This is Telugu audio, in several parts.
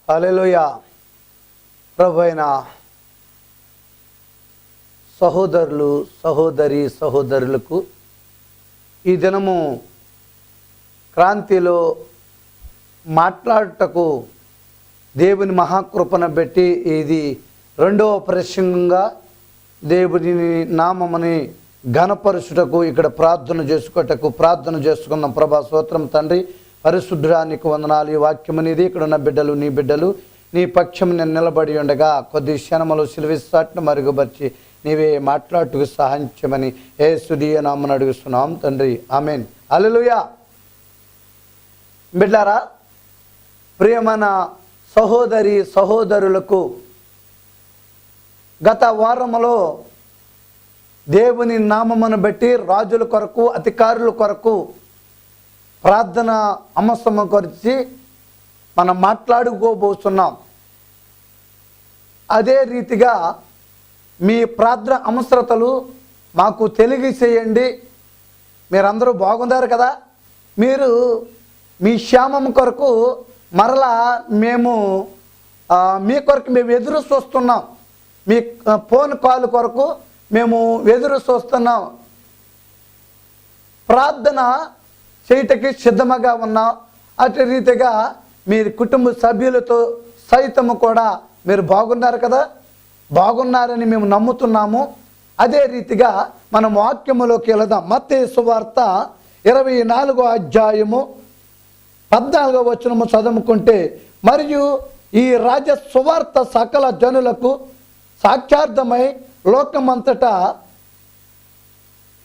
హల్లెలూయా. ప్రభువైన సహోదరులు సహోదరులకు ఈ దినము క్రాంతిలో మాట్లాడుటకు దేవుని మహాకృపను బట్టి ఇది రెండవ ప్రసంగంగా దేవుని నామముని ఘనపరుచుటకు ఇక్కడ ప్రార్థన చేసుకుందాం. ప్రభా స్తోత్రం తండ్రి, పరిశుద్ధుడానికి వందనాలు. ఈ వాక్యం అనేది ఇక్కడ ఉన్న బిడ్డలు, నీ బిడ్డలు నీ పక్షం నేను నిలబడి ఉండగా కొద్ది క్షణములు సిలువిస్తాట్ను మరుగుపరిచి నీవే మాట్లాడుటకు సహాయించమని యేసుదీయ నామమున అడుగుతున్నాం తండ్రి, ఆమేన్. హల్లెలూయా. బిడ్డారా, ప్రియమైన సహోదరులకు గత వారములో దేవుని నామమును బట్టి రాజుల కొరకు, అధికారుల కొరకు ప్రార్థన అంశము గురించి మనం మాట్లాడుకోబోతున్నాం. అదే రీతిగా మీ ప్రార్థన అవసరతలు మాకు తెలియజేయండి. మీరందరూ బాగున్నారు కదా? మీరు మీ క్షేమం కొరకు మరలా మేము మీ కొరకు మేము ఎదురు చూస్తున్నాం. మీ ఫోన్ కాల్ కొరకు మేము ఎదురు చూస్తున్నాం. ప్రార్థన చేయటకి సిద్ధముగా ఉన్నాం. అటు రీతిగా మీరు కుటుంబ సభ్యులతో సైతము కూడా మీరు బాగున్నారు కదా? బాగున్నారని మేము నమ్ముతున్నాము. అదే రీతిగా మనం వాక్యములోకి వెళదాం. మత్తయి సువార్త 24వ అధ్యాయము 14వ వచనము చదువుకుంటే, మరియు ఈ రాజ సువార్త సకల జనులకు సాక్షార్థమై లోకమంతటా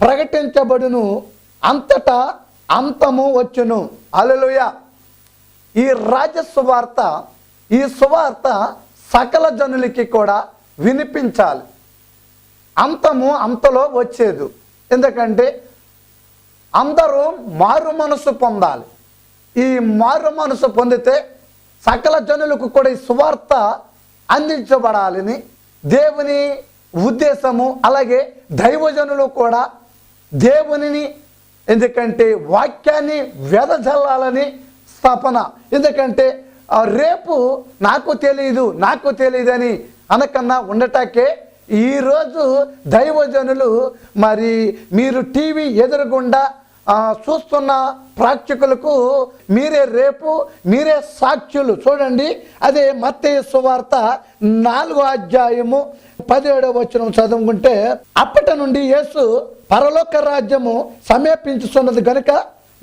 ప్రకటించబడును, అంతటా అంతము వచ్చును. హల్లెలూయా. ఈ రాజ సువార్త, ఈ సువార్త సకల జనులకి కూడా వినిపించాలి. అంతలో వచ్చేది. ఎందుకంటే అందరూ మారు మనసు పొందాలి. ఈ మారు మనసు పొందితే సకల జనులకు కూడా ఈ సువార్త అందించబడాలని దేవుని ఉద్దేశము. అలాగే దైవజనులు కూడా దేవునిని, ఎందుకంటే వాక్యాన్ని వెదజల్లాలని స్థాపన. ఎందుకంటే రేపు నాకు తెలియదని అనకన్నా ఉండటాకే ఈరోజు దైవజనులు, మరి మీరు టీవీ ఎదురుగుండా చూస్తున్న ప్రేక్షకులకు మీరే రేపు, మీరే సాక్షులు. చూడండి, అదే మత్తయి సువార్త 4వ అధ్యాయము 17వ వచనం చదువుకుంటే, అప్పటి నుండి యేసు పరలోక రాజ్యము సమీపించుతున్నది గనుక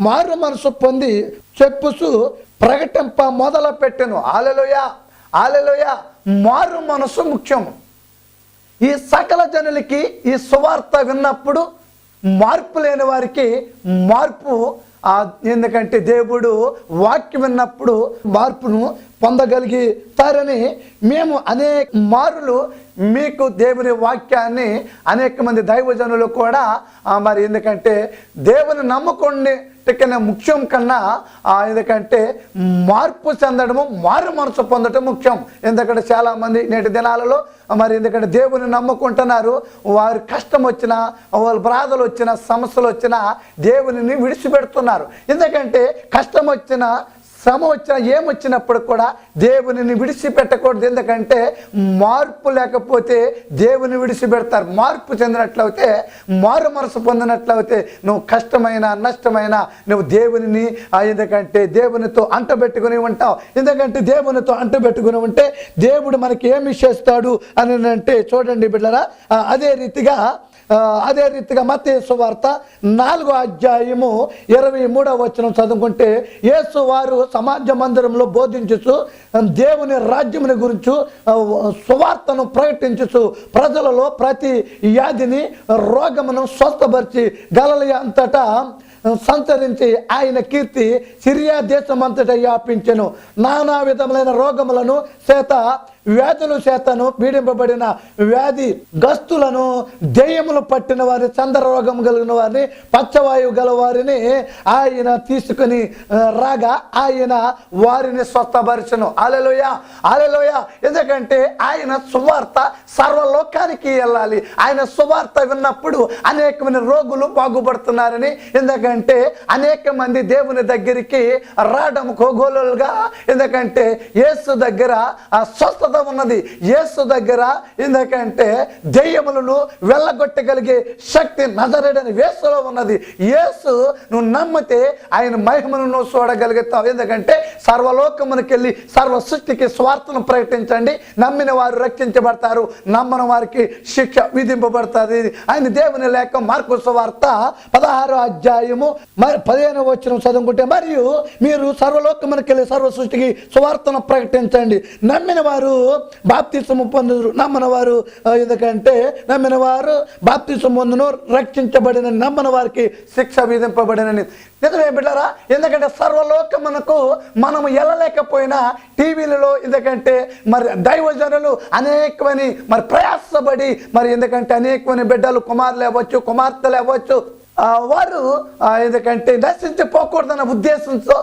మారు మనసు పొంది చెప్పుసు ప్రకటింప మొదలు పెట్టెను. హల్లెలూయా, హల్లెలూయా. మారు మనసు ముఖ్యము. ఈ సకల జనులకి ఈ సువార్త విన్నప్పుడు మార్పు లేని వారికి మార్పు. ఎందుకంటే దేవుడు వాక్యం విన్నప్పుడు మార్పును పొందగలుగుతారని మేము అనేక మారులు మీకు దేవుని వాక్యాన్ని అనేక మంది దైవజనులు కూడా మరి ఎందుకంటే దేవుని నమ్ముకోండి ముఖ్యం కన్నా ఎందుకంటే మార్పు చెందడము, మారు మనసు పొందడం ముఖ్యం. ఎందుకంటే చాలామంది నేటి దినాలలో మరి ఎందుకంటే దేవుని నమ్ముకుంటున్నారు. వారి కష్టం వచ్చినా, వాళ్ళ బాధలు వచ్చినా, సమస్యలు వచ్చినా దేవునిని విడిచిపెడుతున్నారు. ఎందుకంటే కష్టం వచ్చినా, శ్రమ వచ్చినా, ఏమొచ్చినప్పుడు కూడా దేవునిని విడిచిపెట్టకూడదు. ఎందుకంటే మార్పు లేకపోతే దేవుని విడిచిపెడతారు. మార్పు చెందినట్లయితే, మారు మనసు పొందినట్లయితే నువ్వు కష్టమైన, నష్టమైన నువ్వు దేవునిని ఎందుకంటే దేవునితో అంటబెట్టుకుని ఉంటావు. ఎందుకంటే దేవునితో అంటబెట్టుకుని ఉంటే దేవుడు మనకి ఏమి చేస్తాడు అని అంటే, చూడండి బిడ్డరా, అదే రీతిగా మత్తయి సువార్త 4వ అధ్యాయము 23వ వచనం చదువుకుంటే, యేసు వారు సమాజ మందిరంలో బోధించుచు దేవుని రాజ్యముని గురించి సువార్తను ప్రకటించుచు ప్రజలలో ప్రతి వ్యాధిని, రోగమును స్వస్థపరిచి గలిలయ అంతటా సంచరించి ఆయన కీర్తి సిరియా దేశమంతటా వ్యాపించెను. నానా విధములైన రోగములను చేత వ్యాధుల చేతను పీడింపబడిన వ్యాధి గస్తులను, దెయ్యములు పట్టిన వారి, చంద్రరోగం కలిగిన వారిని, పచ్చవాయువు గల వారిని ఆయన తీసుకుని రాగా ఆయన వారిని స్వస్థపరచును. హల్లెలూయా, హల్లెలూయా. ఎందుకంటే ఆయన సువార్త సర్వలోకానికి వెళ్ళాలి. ఆయన సువార్త విన్నప్పుడు అనేకమైన రోగులు బాగుపడుతున్నారని, ఎందుకంటే అనేక మంది దేవుని దగ్గరికి రావడం కోగోలుగా, ఎందుకంటే యేసు దగ్గర ఆ స్వస్థత ఉన్నది. యేసు దగ్గర ఎందుకంటే దెయ్యములను వెళ్ళగొట్టగలిగే శక్తి నజరేయుడైన యేసులో ఉన్నది. యేసు నువ్వు నమ్మితే ఆయన మహిమను నువ్వు చూడగలుగుతావు. ఎందుకంటే సర్వలోకమునికి వెళ్ళి సర్వ సృష్టికి స్వార్థను ప్రకటించండి, నమ్మిన వారు రక్షించబడతారు, నమ్మని వారికి శిక్ష విధింపబడుతుంది. ఆయన దేవుని లేఖ మార్కు సువార్త 16వ అధ్యాయము 15వ వచనం చదువుకుంటే, మరియు మీరు సర్వలోకమునికి వెళ్ళి సర్వ సృష్టికి సువార్తను ప్రకటించండి, నమ్మిన వారు బాప్తిసము పొందుదురు, నమ్మని వారు ఎందుకంటే నమ్మిన వారు బాప్తిసము పొందును, రక్షించబడిన నమ్మని వారికి శిక్ష విధింపబడినని. నిజమే బిడ్డరా, ఎందుకంటే సర్వలోకమునకు మనము వెళ్ళలేకపోయినా టీవీలలో ఎందుకంటే మరి దైవజనులు అనేకమని మరి ప్రయాసపడి మరి ఎందుకంటే అనేకమని బిడ్డలు కుమారులు అవ్వచ్చు, కుమార్తెలు అవ్వచ్చు, వారు ఎందుకంటే నశించిపోకూడదన్న ఉద్దేశంతో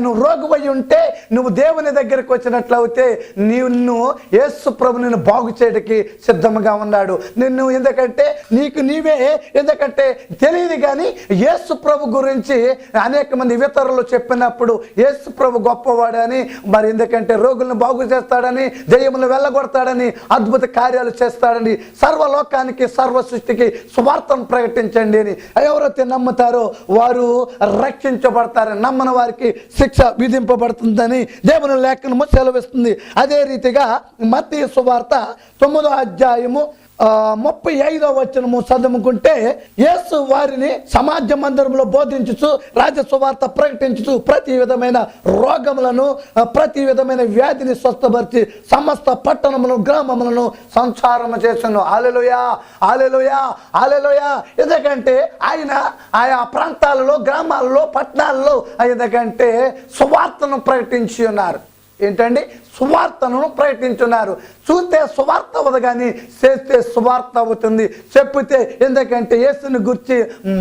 నువ్వు రోగువై ఉంటే నువ్వు దేవుని దగ్గరికి వచ్చినట్లయితే నిన్ను యేసు ప్రభు నిన్ను బాగు చేయడానికి సిద్ధంగా ఉన్నాడు. నిన్ను ఎందుకంటే నీకు నీవే ఎందుకంటే తెలియదు, కానీ యేసు ప్రభు గురించి అనేక మంది ఇతరులు చెప్పినప్పుడు యేసు ప్రభు గొప్పవాడని, మరి ఎందుకంటే రోగులను బాగు చేస్తాడని, దెయ్యములను వెళ్ళగొడతాడని, అద్భుత కార్యాలు చేస్తాడని, సర్వలోకానికి సర్వ సృష్టికి సువార్తను ప్రకటించండి అని ఎవరైతే నమ్ముతారో వారు రక్షించబడతారని, నమ్మని వారికి శిక్ష విధింపబడుతుందని దేవుని లేఖనము సెలవిస్తుంది. అదే రీతిగా మత్తయి సువార్త 9వ అధ్యాయము 35వ వచనము చదువుకుంటే, యేసు వారిని సమాజ మందిరంలో బోధించుచు రాజ సువార్త ప్రకటించుచు ప్రతి విధమైన రోగములను, ప్రతి విధమైన వ్యాధిని స్వస్థపరిచి సమస్త పట్టణములను, గ్రామములను సంచారము చేసెను. హల్లెలూయా, హల్లెలూయా, హల్లెలూయా. ఎందుకంటే ఆయన ఆయా ప్రాంతాలలో, గ్రామాలలో, పట్టణాలలో ఎందుకంటే సువార్తను ప్రకటించి ఉన్నారు. ఏంటండి? సువార్తను ప్రకటించున్నారు. చూస్తే సువార్త అవ్వదు, కానీ చేస్తే సువార్త అవుతుంది. చెప్పితే ఎందుకంటే యేసుని గురించి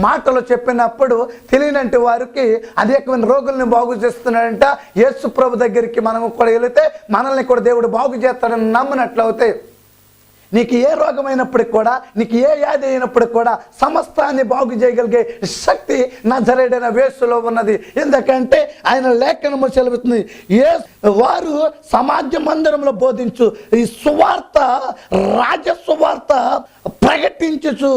మాటలు చెప్పినప్పుడు తెలియనంటి వారికి అనేకమైన రోగుల్ని బాగు చేస్తున్నాడంట. యేసు ప్రభు దగ్గరికి మనము కూడా వెళితే మనల్ని కూడా దేవుడు బాగు చేస్తాడని నమ్మినట్లయితే నీకు ఏ రోగమైనప్పటికి కూడా, నీకు ఏ వ్యాధి అయినప్పటికి కూడా సమస్తాన్ని బాగు చేయగలిగే శక్తి నజరేయుడైన యేసులో ఉన్నది. ఎందుకంటే ఆయన లేఖనము సెలవుతుంది, వారు సమాజ మందిరంలో బోధించు ఈ సువార్త, రాజ సువార్త ప్రకటించుచు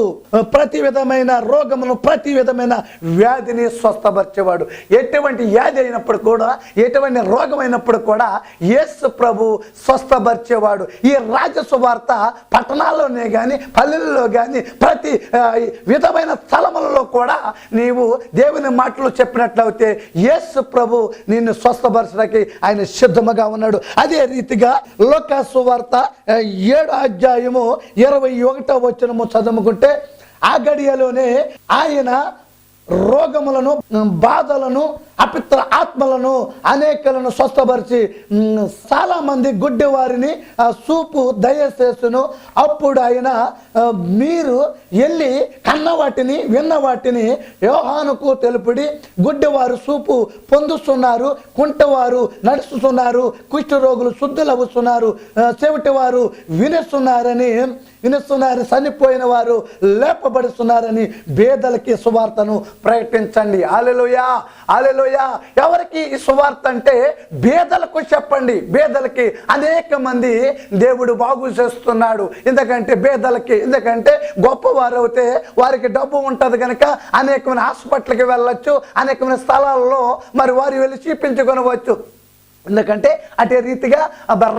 ప్రతి విధమైన రోగమును, ప్రతి విధమైన వ్యాధిని స్వస్థపరిచేవాడు. ఎటువంటి వ్యాధి అయినప్పుడు కూడా, ఎటువంటి రోగమైనప్పుడు కూడా యేసు ప్రభు స్వస్థపరిచేవాడు. ఈ రాజ సువార్త పట్టణాల్లోనే కానీ, పల్లెల్లో కానీ, ప్రతి విధమైన స్థలములలో కూడా నీవు దేవుని మాటలు చెప్పినట్లయితే యేసు ప్రభు నిన్ను స్వస్థపరచడానికి ఆయన సిద్ధముగా ఉన్నాడు. అదే రీతిగా లోకా సువార్త 7వ అధ్యాయము 21వ వచనము చదువుకుంటే, ఆ గడియలోనే ఆయన రోగములను, బాధలను, అపిత్ర ఆత్మలను అనేకలను స్వస్థపరిచి చాలా మంది గుడ్డి వారిని చూపు దయచేసును. అప్పుడు ఆయన మీరు వెళ్ళి కన్న వాటిని, విన్న వాటిని యోహానుకు తెలుపుడి, గుడ్డివారు చూపు పొందుతున్నారు, కుంటవారు నడుస్తున్నారు, కుష్ఠరోగులు శుద్ధులవుతున్నారు, చెవిటివారు వినిస్తున్నారు, చనిపోయిన వారు లేపబడుతున్నారని బేదలకి సువార్తను ప్రకటించండి. హల్లెలూయా, హల్లెలూయా. ఎవరికి ఈ సువార్త అంటే బేదలకు చెప్పండి. బేదలకి అనేక మంది దేవుడు బాగు చేస్తున్నాడు. ఎందుకంటే బేదలకి, ఎందుకంటే గొప్పవారు అయితే వారికి డబ్బు ఉంటుంది కనుక అనేకమైన హాస్పిటల్కి వెళ్ళొచ్చు, అనేకమైన స్థలాల్లో మరి వారు వెళ్ళి చూపించుకొనవచ్చు. ఎందుకంటే అదే రీతిగా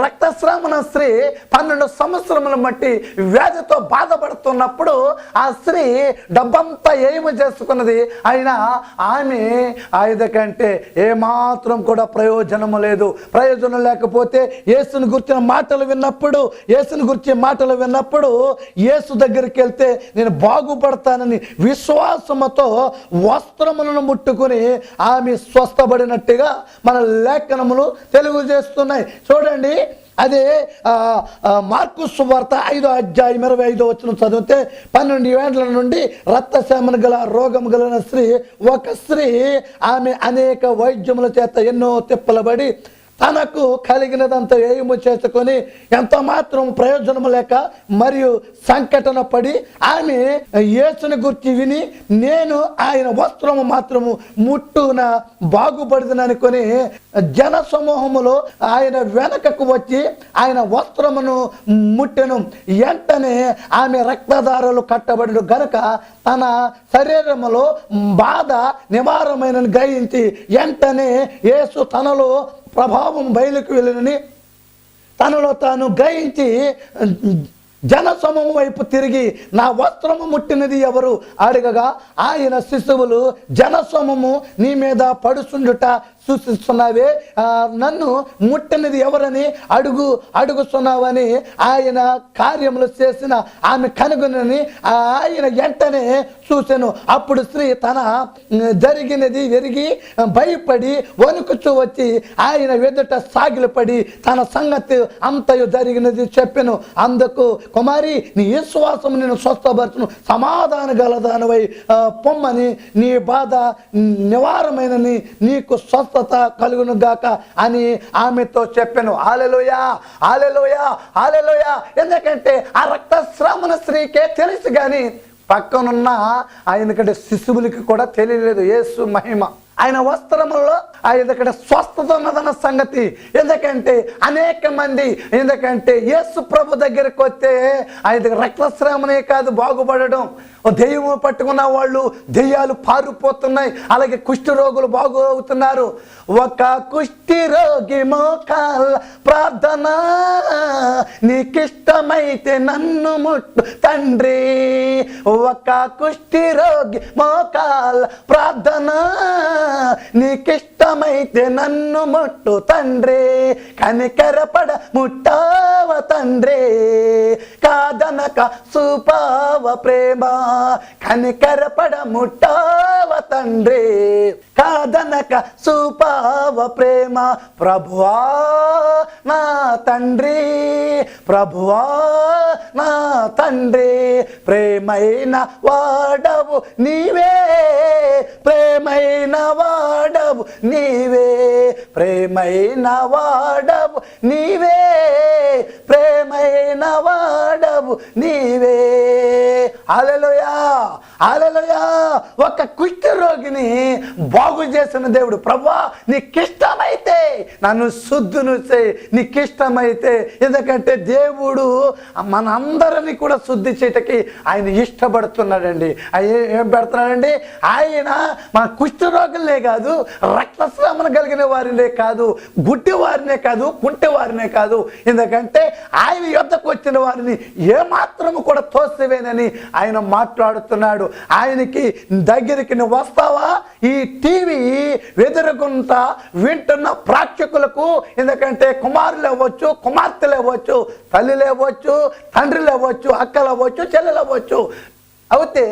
రక్తస్రావణ స్త్రీ 12 సంవత్సరములను బట్టి వ్యాధితో బాధపడుతున్నప్పుడు ఆ స్త్రీ డబ్బంతా ఏమి చేసుకున్నది, అయినా ఆమె ఎందుకంటే ఏమాత్రం కూడా ప్రయోజనము లేదు. ప్రయోజనం లేకపోతే యేసుని గురించిన మాటలు విన్నప్పుడు యేసు దగ్గరికి వెళ్తే నేను బాగుపడతానని విశ్వాసముతో వస్త్రములను ముట్టుకుని ఆమె స్వస్థపడినట్టుగా మన లేఖనములు తెలియజేస్తున్నాయి. చూడండి, అదే మార్కు సువార్త 5వ అధ్యాయం 25వ వచనం చదివితే 12 ఏండ్ల నుండి రక్తస్రావం గల రోగం గల స్త్రీ, ఒక స్త్రీ, ఆమె అనేక వైద్యముల చేత ఎన్నో తిప్పలబడి తనకు కలిగినదంతా ఏమో చేసుకొని ఎంత మాత్రం ప్రయోజనం లేక మరియు సంకటన పడి ఆమె యేసుని గురించి విని నేను ఆయన వస్త్రము మాత్రము ముట్టున బాగుపడుతుందనుకొని జన సమూహములో ఆయన వెనకకు వచ్చి ఆయన వస్త్రమును ముట్టెను. వెంటనే ఆమె రక్తధారలు కట్టబడి గనక తన శరీరములో బాధ నివారమైన గ్రహించి వెంటనే యేసు తనలో ప్రభావం బయలుకు వెళ్ళినని తనలో తాను గ్రహించి జనసమూహం వైపు తిరిగి నా వస్త్రము ముట్టినది ఎవరు అడగగా ఆయన శిశువులు జనసమూహము నీ మీద పడుచుండుట సూచిస్తున్నావే, నన్ను ముట్టినది ఎవరని అడుగుతున్నావని ఆయన కార్యములు చేసిన ఆమె కనుగొనని ఆయన వెంటనే చూసెను. అప్పుడు స్త్రీ తన జరిగినది ఎరిగి భయపడి వణుకుచూ వచ్చి ఆయన ఎదుట సాగిలపడి తన సంగతి అంతయు జరిగినది చెప్పెను. అందుకు కుమారి, నీ విశ్వాసం నేను స్వస్థపరచును, సమాధాన గలదానవై పొమ్మని, నీ బాధ నివారమైనని, నీకు స్వస్థత కలుగును గాక అని ఆమెతో చెప్పాను. హల్లెలూయా, హల్లెలూయా, హల్లెలూయా. ఎందుకంటే ఆ రక్తస్రావణ స్త్రీకే తెలుసు, కానీ పక్కనున్న ఆయనకంటే శిశువులకి కూడా తెలియలేదు యేసు మహిమ. ఆయన వస్త్రములో ఆయన స్వస్థత ఉన్నదన్న సంగతి. ఎందుకంటే అనేక మంది యేసు ప్రభు దగ్గరికి వస్తే ఆయన రక్తస్రావమే కాదు బాగుపడడం, దెయ్యము పట్టుకున్న వాళ్ళు దెయ్యాలు పారిపోతున్నాయి, అలాగే కుష్టి రోగులు బాగు అవుతున్నారు. ఒక కుష్టి రోగి మోకాళ్ళ ప్రార్థన, నీకిష్టమైతే నన్ను ముట్టు తండ్రి. ఒక కుష్టి రోగి మోకాళ్ళ ప్రార్థన, నీకిష్టమైతే నన్ను ముట్టు తండ్రి. కనికరపడ ముట్టావ తండ్రి, కాదనక చూపావ ప్రేమ. కనికరపడ ముట్టావ తండ్రి, కాదనక చూపావ ప్రేమ. ప్రభువా నా తండ్రి, ప్రభువా నా తండ్రి, ప్రేమైన వాడవు నీవే, ప్రేమైన వాడవు నీవే, ప్రేమైన వాడవు నీవే, ప్రేమైన వాడవు నీవే. హల్లెలూయా, హల్లెలూయా. ఒక కుష్ఠ రోగిని బాగు చేసిన దేవుడు. ప్రభువా నీకిష్టమైతే నన్ను శుద్ధును చేయి, నీకిష్టమైతే. ఎందుకంటే దేవుడు మనందరినీ కూడా శుద్ధి చేయటకి ఆయన ఇష్టపడుతున్నాడండి. ఏం పెడుతున్నాడండి? ఆయన మన కుష్ఠ రోగులనే కాదు, రక్తస్రావణ కలిగిన వారినే కాదు, గుడ్డి వారినే కాదు, కుంటి వారినే కాదు. ఎందుకంటే ఆయన యొద్దకు వచ్చిన వారిని ఏమాత్రము కూడా తోసివేనని ఆయన మాట్లాడుతున్నాడు. ఆయనకి దగ్గరికి నువ్వు వస్తావా? ఈ టీవీ ఎదురుగుంట వింటున్న ప్రేక్షకులకు, ఎందుకంటే కుమారులు అవ్వచ్చు, కుమార్తెలు అవ్వచ్చు, తల్లిలు అవ్వచ్చు, తండ్రులు అవ్వచ్చు, అక్కలు అవ్వచ్చు, చెల్లెలు అవ్వచ్చు. అయితే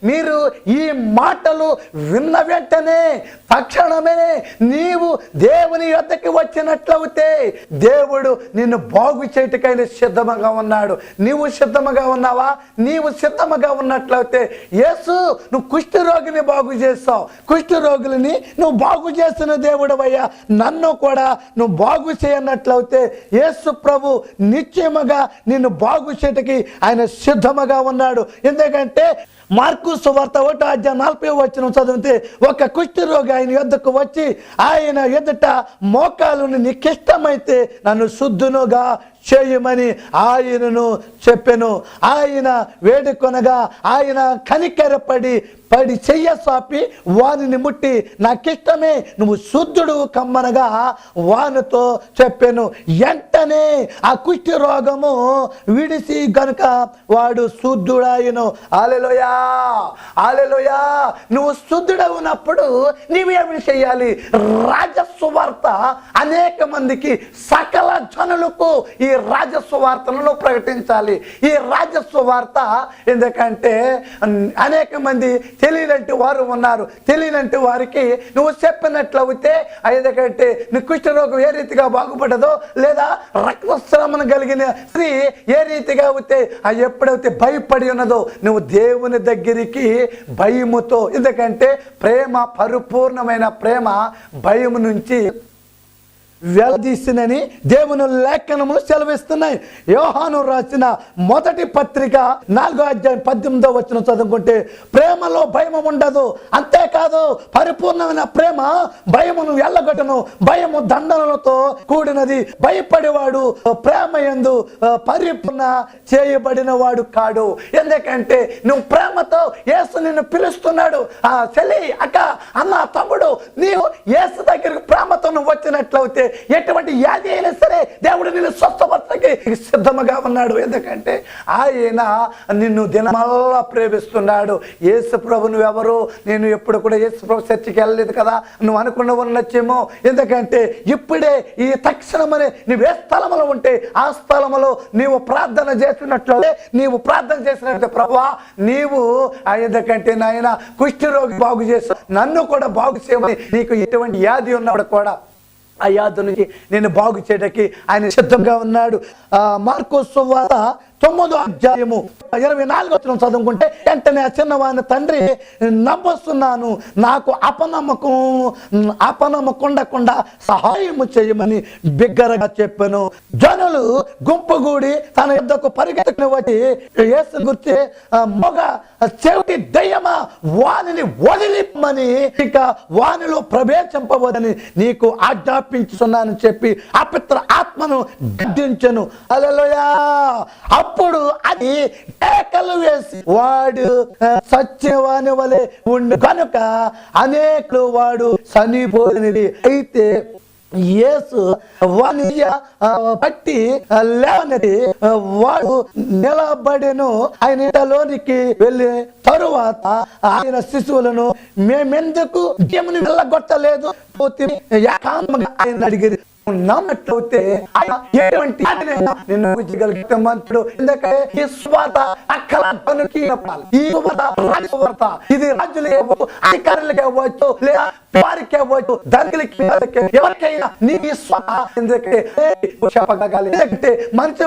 మీరు ఈ మాటలు విన్న వెంటనే తక్షణమే నీవు దేవుని యొద్దకు వచ్చినట్లయితే దేవుడు నిన్ను బాగు చేయటకైనా సిద్ధముగా ఉన్నాడు. నీవు సిద్ధముగా ఉన్నావా? నీవు సిద్ధముగా ఉన్నట్లయితే యేసు నువ్వు కుష్ఠ రోగిని బాగు చేస్తావు. కుష్ఠ రోగులని నువ్వు బాగు చేసిన దేవుడవయ్యా, నన్ను కూడా నువ్వు బాగు చేయనట్లయితే యేసు ప్రభు నిశ్చయముగా నిన్ను బాగు చేయటకి ఆయన సిద్ధముగా ఉన్నాడు. ఎందుకంటే మార్కు సువార్త 1వ అధ్యాయం 40వ వచనం చదివితే ఒక కుష్ఠ రోగి ఆయన యొద్దకు వచ్చి ఆయన ఎదుట మోకాలుని నీకిష్టమైతే నన్ను శుద్ధునుగా చేయమని ఆయనను చెప్పెను. ఆయన వేడుకొనగా ఆయన కనికరపడి చెయ్య సాపి వానిని ముట్టి నాకిష్టమే నువ్వు శుద్ధుడు కమ్మనగా వానితో చెప్పెను. వెంటనే ఆ కుష్ఠ రోగము విడిసి గనుక వాడు శుద్ధుడాయను. హల్లెలూయా, హల్లెలూయా. నువ్వు శుద్ధుడవునప్పుడు నీవేమి చేయాలి? రాజసువార్త అనేక మందికి, సకల జనులకు ఈ రాజసువార్తలను ప్రకటించాలి. ఈ రాజసువార్త ఎందుకంటే అనేక మంది తెలియనంటి వారు ఉన్నారు. తెలియనంటి వారికి నువ్వు చెప్పినట్లయితే ఎందుకంటే నీ కుష్ఠరోగం ఏ రీతిగా బాగుపడదో, లేదా రక్తస్రావం కలిగిన స్త్రీ ఏ రీతిగా అయితే ఎప్పుడైతే భయపడి ఉన్నదో, నువ్వు దేవుని దగ్గరికి భయముతో, ఎందుకంటే ప్రేమ, పరిపూర్ణమైన ప్రేమ భయము నుంచి వెలదీసినని దేవుని లేఖనములు సెలవిస్తున్నాయి. యోహాను రాసిన మొదటి పత్రిక 4వ అధ్యాయం 18వ వచనం చదువుకుంటే ప్రేమలో భయము ఉండదు, అంతేకాదు పరిపూర్ణమైన ప్రేమ భయమును ఎల్లగొట్టను, భయము దండనలతో కూడినది, భయపడేవాడు ప్రేమ యందు పరిపూర్ణ చేయబడిన వాడు కాడు. ఎందుకంటే నువ్వు ప్రేమతో యేసు నిన్ను పిలుస్తున్నాడు. చెల్లి, అక్క, అన్న, తమ్ముడు, నీవు యేసు దగ్గరికి ప్రేమతో నువ్వు వచ్చినట్లయితే ఎటువంటి వ్యాధి అయినా సరే దేవుడు నిన్ను స్వస్థపరచడానికి సిద్ధముగా ఉన్నాడు. ఎందుకంటే ఆయన నిన్ను దినమల్లా ప్రేమిస్తున్నాడు. యేసు ప్రభు నువ్వెవరు? నేను ఎప్పుడు కూడా యేసు ప్రభు చర్చికి వెళ్ళలేదు కదా నువ్వు అనుకున్న ఉండొచ్చేమో. ఎందుకంటే ఇప్పుడే ఈ తక్షణమనే నువ్వు ఏ స్థలంలో ఉంటే ఆ స్థలంలో నీవు ప్రార్థన చేస్తున్నట్లయితే, నీవు ప్రార్థన చేసినట్లయితే, ప్రభువా నీవు ఎందుకంటే నాయన కుష్ఠరోగి బాగు చేసి నన్ను కూడా బాగు చేయమని, నీకు ఎటువంటి వ్యాధి ఉన్నప్పుడు కూడా ఆ యాదు నుంచి నేను బాగు చేయడానికి ఆయన సిద్ధంగా ఉన్నాడు. మార్కు సువార్త 9వ అధ్యాయము 24వ వచనం చదువుకుంటే వెంటనే ఆ చిన్నవాని తండ్రి, నవ్వుస్తున్నాను, నాకు అపనమ్మకుండకుండా సహాయము చేయమని బిగ్గరగా చెప్పాను. జనులు గుంపుగూడి తన యుద్ధకు పరిగెత్తుకుని వచ్చి యేసు గురించి, మొగ చెవిటి దయ్యమా, వానిని వదిలిమని, ఇక వానిలో ప్రవేశింపవద్దని నీకు ఆజ్ఞాపించున్నానని చెప్పి అపవిత్ర ఆత్మను గద్దించెను. హల్లెలూయా. అప్పుడు అది కేకలు వేసి వాడు సత్యవాని వలె ఉండు కనుక అనేకులు వాడు చనిపోయినది. అయితే యేసు వాని పట్టి లేవనెత్తి వాడు నిలబడెను. ఆయన ఇంటలోనికి వెళ్ళి తరువాత ఆయన శిశువులను, మేమెందుకు దేవుని వెళ్ళగొట్టలేదు ఏకాంతంగా ఆయన అడిగిరి. నమ్మట్లయితే ఎటువంటి నిన్ను మంతుడు. ఎందుకంటే ఈ స్వార్థ ఇది రాజులే అవ్వచ్చు, అధికారులకే అవ్వచ్చు, లేదా వారికి అవ్వచ్చు, ధనికులకి, ఎవరికైనా నీ ఎందుకంటే చెప్పగలి. ఎందుకంటే మంచి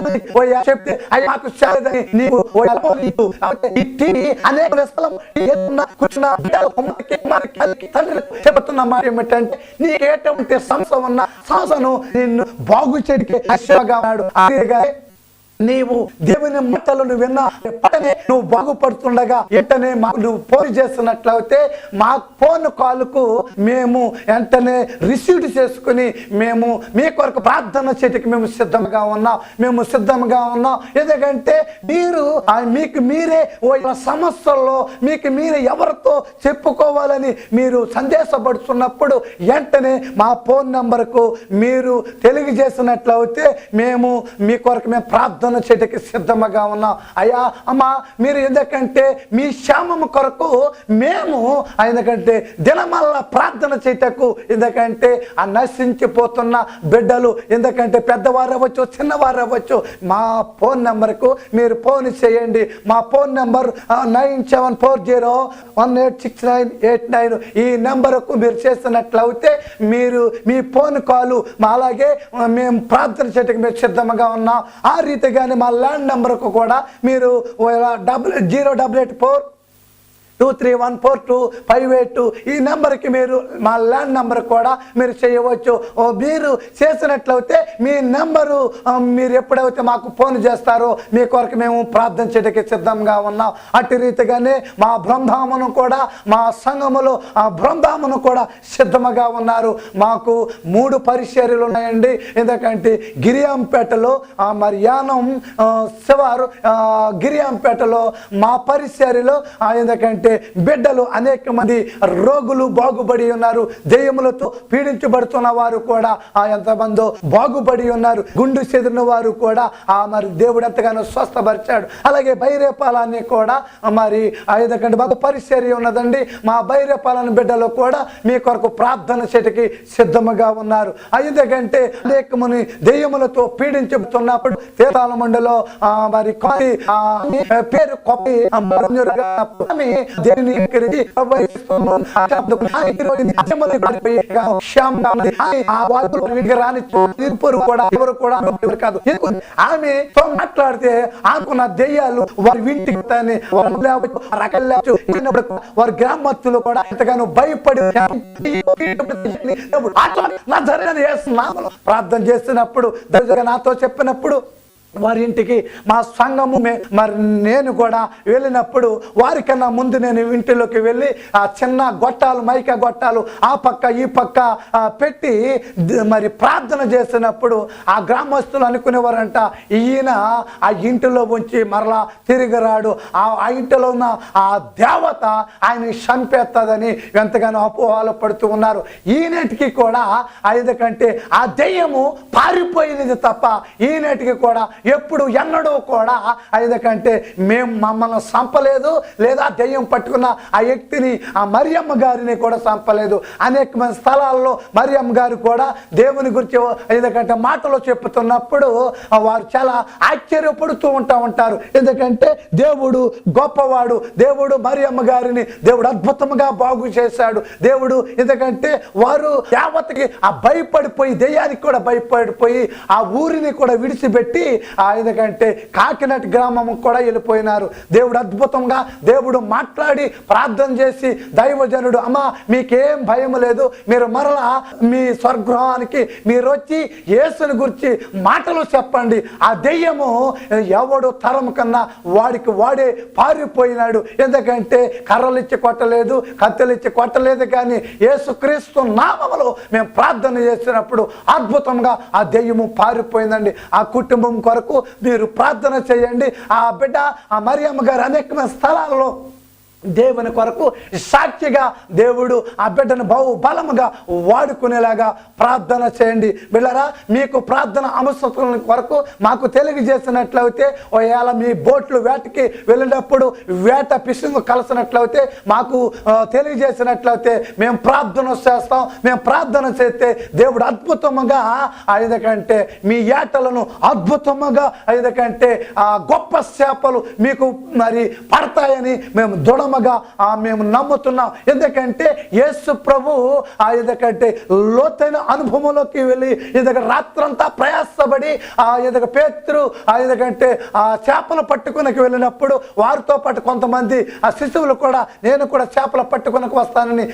చెప్తే అవి మాకు చాలేదని నీవు అనేక చెబుతున్న మాట ఏమిటంటే, నీకు ఎటువంటి సమస్య ఉన్న సమస్యను నిన్ను బాగు చేయడానికి ఆశగా ఉన్నాడు. నీవు దేవుని మాటలను విన్నా వెంటనే నువ్వు బాగుపడుతుండగా వెంటనే నువ్వు ఫోన్ చేస్తున్నట్లయితే మా ఫోన్ కాల్కు మేము వెంటనే రిసీవ్ చేసుకుని మేము మీ కొరకు ప్రార్థన చేయడానికి మేము సిద్ధంగా ఉన్నాం. ఎందుకంటే మీరు మీకు మీరే సమస్యల్లో మీకు మీరే ఎవరితో చెప్పుకోవాలని మీరు సందేశపడుతున్నప్పుడు వెంటనే మా ఫోన్ నంబర్కు మీరు తెలియజేసినట్లయితే మేము మీ కొరకు మేము ప్రార్థన చేయడానికి సిద్ధంగా ఉన్నాం. అయ్యా, అమ్మా, మీరు ఎందుకంటే మీ క్షేమము కొరకు మేము ఎందుకంటే దినమల్లా ప్రార్థన చేయటకు, ఎందుకంటే ఆ నశించిపోతున్న బిడ్డలు, ఎందుకంటే పెద్దవారు అవ్వచ్చు, చిన్నవారు అవ్వచ్చు, మా ఫోన్ నెంబర్కు మీరు ఫోన్ చేయండి. మా ఫోన్ నెంబర్ 9740186989. ఈ నెంబర్కు మీరు చేస్తున్నట్లయితే మీరు మీ ఫోన్ కాలు అలాగే మేము ప్రార్థన చేయడానికి మేము సిద్ధంగా ఉన్నాం. ఆ రీతిగానే మా ల్యాండ్ నెంబర్కు కూడా మీరు 08842314258 ఈ నెంబర్కి మీరు మా ల్యాండ్ నెంబర్ కూడా మీరు చేయవచ్చు. మీరు చేసినట్లయితే మీ నెంబరు మీరు ఎప్పుడైతే మాకు ఫోన్ చేస్తారో మీ కొరకు మేము ప్రార్థన చేయడానికి సిద్ధంగా ఉన్నాం. అట్టి రీతిగానే మా బృందామును కూడా, మా సంఘములో ఆ బృందామును కూడా సిద్ధముగా ఉన్నారు. మాకు 3 పరిచర్యలు ఉన్నాయండి. ఎందుకంటే గిరియాంపేటలో మరి యానం శివారు గిరియాంపేటలో మా పరిచర్యలో ఎందుకంటే బిడ్డలు అనేక మంది రోగులు బాగుపడి ఉన్నారు. దెయ్యములతో పీడించబడుతున్న వారు కూడా ఎంతమందో బాగుపడి ఉన్నారు. గుండు చెదిరిన వారు కూడా మరి దేవుడు ఎంతగానో స్వస్థపరిచాడు. అలాగే బైరేపాలని కూడా మరి ఎందుకంటే మాకు పరిచర్య ఉన్నదండి. మా బైరేపాలని బిడ్డలు కూడా మీ కొరకు ప్రార్థన చేయడానికి సిద్ధముగా ఉన్నారు. ఎందుకంటే అనేక మంది దెయ్యములతో పీడించబడుతున్నప్పుడు తీర్థాల మండలో మరి పేరు దేవుని ఎక్కడికి ఎవరు కూడా కాదు. ఆమె మాట్లాడితే ఆకున్న దెయ్యాలు వారి ఇంటికి వారి గ్రామస్తులు కూడా ఎంతగానో భయపడి ప్రార్థన చేస్తున్నప్పుడు నాతో చెప్పినప్పుడు వారి ఇంటికి మా సంఘము మరి నేను కూడా వెళ్ళినప్పుడు వారికన్నా ముందు నేను ఇంటిలోకి వెళ్ళి ఆ చిన్న గొట్టాలు మైకా గొట్టాలు ఆ పక్క ఈ పక్క పెట్టి మరి ప్రార్థన చేసినప్పుడు ఆ గ్రామస్తులు అనుకునేవారంట ఈయన ఆ ఇంటిలో ఉంచి మరలా తిరిగిరాడు, ఆ ఇంటిలో ఉన్న ఆ దేవత ఆయన చంపేస్తుందని ఎంతగానో అపోహలు పడుతూ ఉన్నారు. ఈనాటికి కూడా ఎందుకంటే ఆ దెయ్యము పారిపోయినది తప్ప ఈనాటికి కూడా ఎప్పుడు ఎన్నడూ కూడా ఎందుకంటే మేము మమ్మల్ని చంపలేదు, లేదా దెయ్యం పట్టుకున్న ఆ వ్యక్తిని ఆ మరియమ్మ గారిని కూడా చంపలేదు. అనేకమైన స్థలాల్లో మరియమ్మ గారు కూడా దేవుని గురించి ఎందుకంటే మాటలు చెప్తున్నప్పుడు వారు చాలా ఆశ్చర్యపడుతూ ఉంటారు. ఎందుకంటే దేవుడు గొప్పవాడు, దేవుడు మరియమ్మ గారిని దేవుడు అద్భుతంగా బాగు చేశాడు. దేవుడు ఎందుకంటే వారు దేవతకి ఆ భయపడిపోయి దెయ్యానికి కూడా భయపడిపోయి ఆ ఊరిని కూడా విడిచిపెట్టి ఎందుకంటే కాకినాడ గ్రామం కూడా వెళ్ళిపోయినారు. దేవుడు అద్భుతంగా దేవుడు మాట్లాడి ప్రార్థన చేసి దైవజనుడు అమ్మా మీకేం భయం లేదు, మీరు మరలా మీ స్వర్గృహానికి మీరు వచ్చి యేసుని గురించి మాటలు చెప్పండి. ఆ దెయ్యము ఎవడు తరం కన్నా వాడికి వాడే పారిపోయినాడు. ఎందుకంటే కర్రలిచ్చి కొట్టలేదు, కత్తెలిచ్చి కొట్టలేదు, కానీ యేసుక్రీస్తు నామములో మేము ప్రార్థన చేసినప్పుడు అద్భుతంగా ఆ దెయ్యము పారిపోయిందండి. ఆ కుటుంబం కొరకు మీరు ప్రార్థన చేయండి. ఆ బిడ్డ ఆ మరియమ్మ గారు అనేకమైన స్థలాల్లో దేవుని కొరకు సాక్షిగా దేవుడు ఆ బిడ్డను బహు బలముగా వాడుకునేలాగా ప్రార్థన చేయండి. బిడ్డలారా, మీకు ప్రార్థన అవసరం కొరకు మాకు తెలియజేసినట్లయితే ఒకవేళ మీ బోట్లు వేటకి వెళ్ళినప్పుడు వేట ఫిషింగ్ కలిసినట్లయితే మాకు తెలియజేసినట్లయితే మేము ప్రార్థన చేస్తాం. మేము ప్రార్థన చేస్తే దేవుడు అద్భుతముగా ఎందుకంటే మీ ఏటలను అద్భుతముగా ఎందుకంటే గొప్ప చేపలు మీకు మరి పడతాయని మేము మేము నమ్ముతున్నాం. ఎందుకంటే యేసు ప్రభు ఎందుకంటే లోతైన అనుభవంలోకి వెళ్ళి ఎందుకంటే రాత్రంతా ప్రయాసపడి పేతురు ఎందుకంటే ఆ చేపలు పట్టుకునకి వెళ్ళినప్పుడు వారితో పాటు కొంతమంది ఆ శిశువులు కూడా నేను కూడా చేపలు పట్టుకునకు వస్తానని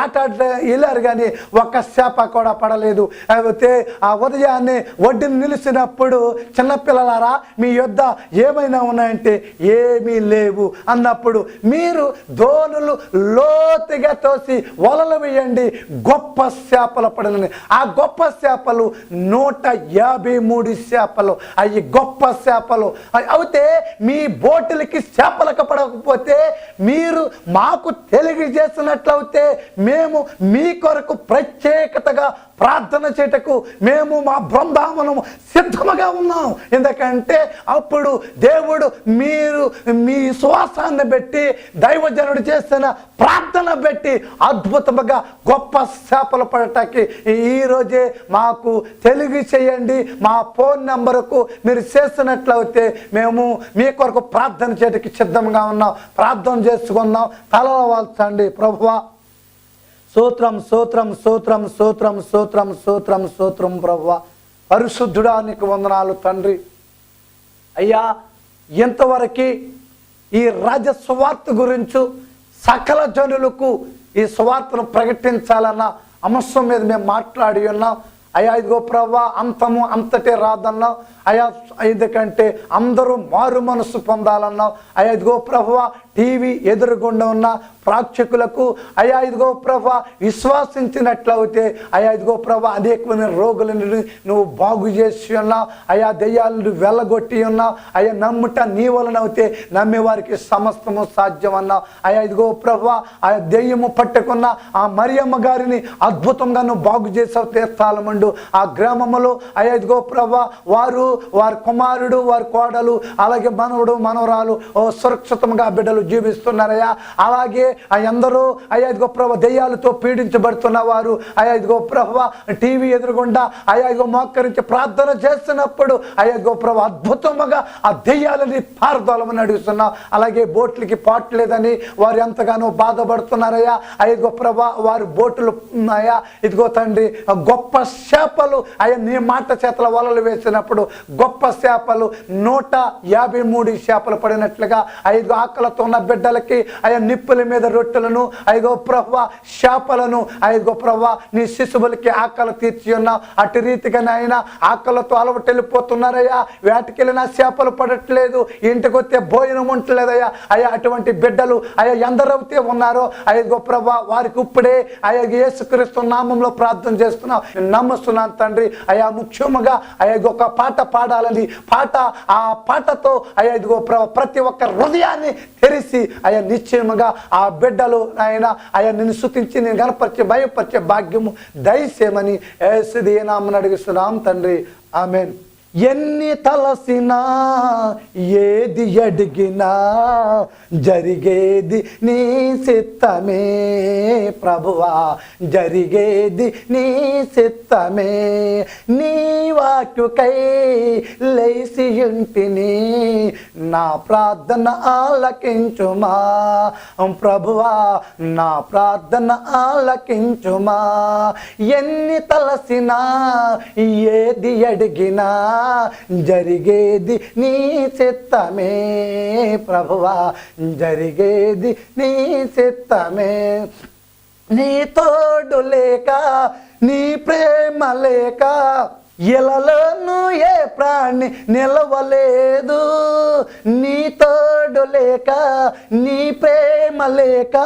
ఏటాడ వెళ్ళారు, కానీ ఒక్క చేప కూడా పడలేదు. అయితే ఆ ఉదయాన్నే ఒడ్డుని నిలిచినప్పుడు చిన్నపిల్లలారా మీ యొద్ద ఏమైనా ఉన్నాయంటే ఏమీ లేవు అన్నప్పుడు మీరు దోణులు లోతుగా తోసి వలలు వేయండి, గొప్ప చేపలు పడలని. ఆ గొప్ప చేపలు 153 చేపలు, అవి గొప్ప చేపలు. అయితే మీ బోటులకి చేపలకు పడకపోతే మీరు మాకు తెలియజేసినట్లయితే మేము మీ కొరకు ప్రత్యేకతగా ప్రార్థన చేయటకు మేము మా బృందావనము సిద్ధముగా ఉన్నాం. ఎందుకంటే అప్పుడు దేవుడు మీరు మీ శ్వాసాన్ని బట్టి దైవజనుడు చేసిన ప్రార్థన బట్టి అద్భుతముగా గొప్ప చేపలు పడటానికి ఈరోజే మాకు తెలియచేయండి. మా ఫోన్ నెంబర్కు మీరు చేసినట్లయితే మేము మీ కొరకు ప్రార్థన చేయడానికి సిద్ధంగా ఉన్నాం. ప్రార్థన చేసుకున్నాం. తలలో వాల్చండి. ప్రభువా స్తోత్రం స్తోత్రం స్తోత్రం స్తోత్రం స్తోత్రం స్తోత్రం స్తోత్రం ప్రభువా, పరిశుద్ధుడా నీకు వందనాలు తండ్రి. అయ్యా, ఎంతవరకు ఈ రాజ్య సువార్త గురించి సకల జనులకు ఈ సువార్తను ప్రకటించాలన్న అంశం మీద మేము మాట్లాడి ఉన్నాం. అయ్యా ఇదిగో ప్రభువా, అంతము అంతటే రాదన్నావు. అయ్యా ఎందుకంటే అందరూ మారు మనసు పొందాలన్నావు. అయ్యా ఇదిగో ప్రభువా, టీవీ ఎదురుగుండా ఉన్న ప్రేక్షకులకు అయ్యా ఇదిగో ప్రభువా విశ్వాసించినట్లయితే అయ్యా ఇదిగో ప్రభువా అనేకమైన రోగులను నువ్వు బాగు చేసి ఉన్నావు. అయ్యా దెయ్యాలను వెళ్ళగొట్టి ఉన్నావు. అయ్యా నమ్ముట నీ వలన అయితే నమ్మే వారికి సమస్తము సాధ్యం అన్నావు. అయ్యా ఇదిగో ప్రభువా, ఆ దెయ్యము పట్టుకున్న ఆ మరియమ్మ గారిని అద్భుతంగా నువ్వు బాగు చేసావు. తీర్థాలమండు ఆ గ్రామములో అయ్యా ఇదిగో ప్రభువా వారి కుమారుడు వారి కోడలు అలాగే మనవడు మనవరాలు సురక్షితంగా బిడ్డలు జీవిస్తున్నారయ్యా. అలాగే ఎందరో అయ్యా ఇదిగో ప్రభు దెయ్యాలతో పీడించబడుతున్న వారు అయ్యా ఇదిగో ప్రభు టీవీ ఎదురుగుండా అయ్యా ఇదిగో మోకరించి ప్రార్థన చేస్తున్నప్పుడు అయ్యా ఇదిగో ప్రభు అద్భుతముగా ఆ దెయ్యాలని పారదోలమని అడుగుతున్నాం. అలాగే బోట్లకి పాటు లేదని వారు ఎంతగానో బాధపడుతున్నారయ్యా. ఇదిగో ప్రభా వారు బోటులు అయ్యా ఇదిగో తండ్రి గొప్ప చేపలు అయ్యా నీ మాట చేతల వలలు వేసినప్పుడు గొప్ప చేపలు 153 చేపలు పడినట్లుగా ఐదు ఆకలితో ఉన్న బిడ్డలకి అయ్యా నిప్పుల మీద రొట్టెలను ఐదో ప్రభా చేపలను ఐదో ప్రభా నీ శిశువులకి ఆకలి తీర్చి ఉన్నావు. అటు రీతిగా ఆయన ఆకలితో అలవాటు వెళ్ళిపోతున్నారయ్యా. వేటకెళ్ళినా చేపలు పడట్లేదు, ఇంటికి వస్తే భోజనం ఉండలేదయ్యా. అయ్యా అటువంటి బిడ్డలు అయ్యా ఎందరైతే ఉన్నారో ఐదో ప్రభా వారికి ఇప్పుడే అయ్యా యేసుక్రీస్తు నామంలో ప్రార్థన చేస్తున్నావు, నమ్ముస్తున్నాను తండ్రి. అయ్యా ముఖ్యముగా అయ్యా ఒక పాట పాడాలని ఆ పాటతో అయ్యా ఇదిగో ప్రతి ఒక్క హృదయాన్ని తెరిచి అయ్యా నిశ్చయముగా ఆ బిడ్డలు ఆయన అయ్యా నిన్ను స్తుతించి నేను కనపరిచే భయపరిచే భాగ్యము దయచేయమని యేసు నామమున అడుగుతున్నాం తండ్రి. ఆమేన్. ఎన్ని తలసినా ఏది అడిగినా జరిగేది నీ చిత్తమే ప్రభువా, జరిగేది నీ చిత్తమే. నీ వాక్యుకై లేసి ఇంటిని నా ప్రార్థన ఆలకించుమా ప్రభువా, నా ప్రార్థన ఆలకించుమా. ఎన్ని తలసినా ఏది అడిగినా జరిగేది నీ చిత్తమే ప్రభువా, జరిగేది నీ చిత్తమే. నీ తోడు లేక నీ ప్రేమ లేక ఇలలోనూ ఏ ప్రాణి నిలవలేదు. నీ తోడు లేక నీ ప్రేమ లేక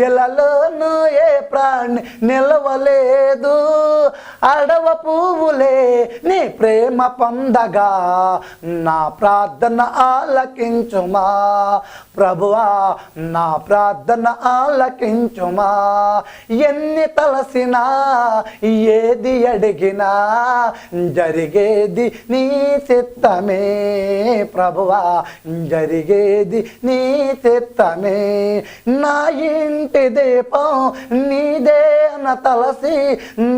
ఇలలోనూ ఏ ప్రాణి నిలవలేదు. అడవ పువ్వులే నీ ప్రేమ పొందగా నా ప్రార్థన ఆలకించుమా ప్రభువా, నా ప్రార్థన ఆలకించుమా. ఎన్ని తలసినా ఏది అడిగినా జరిగేది నీ చిత్తమే ప్రభువా, జరిగేది నీ చిత్తమే. నా ఇంటి దీపం నీదే అన తలసి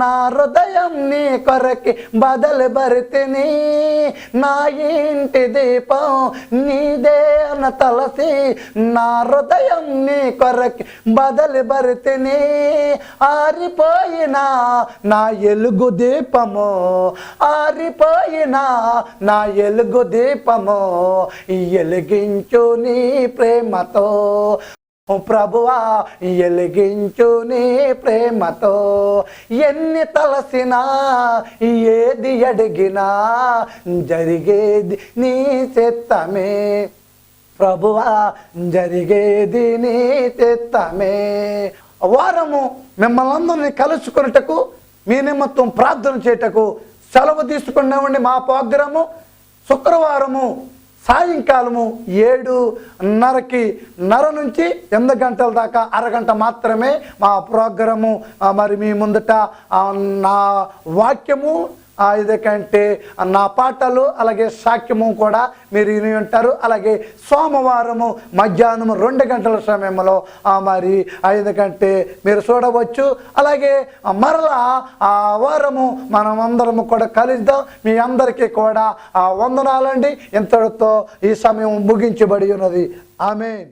నా హృదయం నీ కొరకి బదలు భరితిని. నా ఇంటి దీపం నీదే అన తలసి నా హృదయం నీ కొరకి బదలు భరితిని. ఆరిపోయినా నా ఎలుగు దీపము, ఆరిపోయినా నా ఎలుగు దీపము ఎలిగించు నీ ప్రేమతో ప్రభువా, ఎలిగించు నీ ప్రేమతో. ఎన్ని తలసినా ఏది అడిగినా జరిగేది నీ చిత్తమే ప్రభువా, జరిగేది నీ చిత్తమే. వారము మిమ్మల్ని అందరినీ కలుసుకున్నటకు మీ నిమిత్తం ప్రార్థన చేయటకు సెలవు తీసుకున్నామండి. మా ప్రోగ్రాము శుక్రవారము సాయంకాలము 7:30 నుంచి 8 గంటల దాకా అరగంట మాత్రమే మా ప్రోగ్రాము. మరి మీ ముందట నా వాక్యము ఇదికంటే నా పాటలు అలాగే సాక్ష్యము కూడా మీరు విని ఉంటారు. అలాగే సోమవారము మధ్యాహ్నం 2 గంటల సమయంలో మరి 5 గంటే మీరు చూడవచ్చు. అలాగే మరలా ఆ వారము మనం అందరము కూడా కలుద్దాం. మీ అందరికీ కూడా వందనాలండి. ఇంతటితో ఈ సమయం ముగించబడి ఉన్నది. ఆమేన్.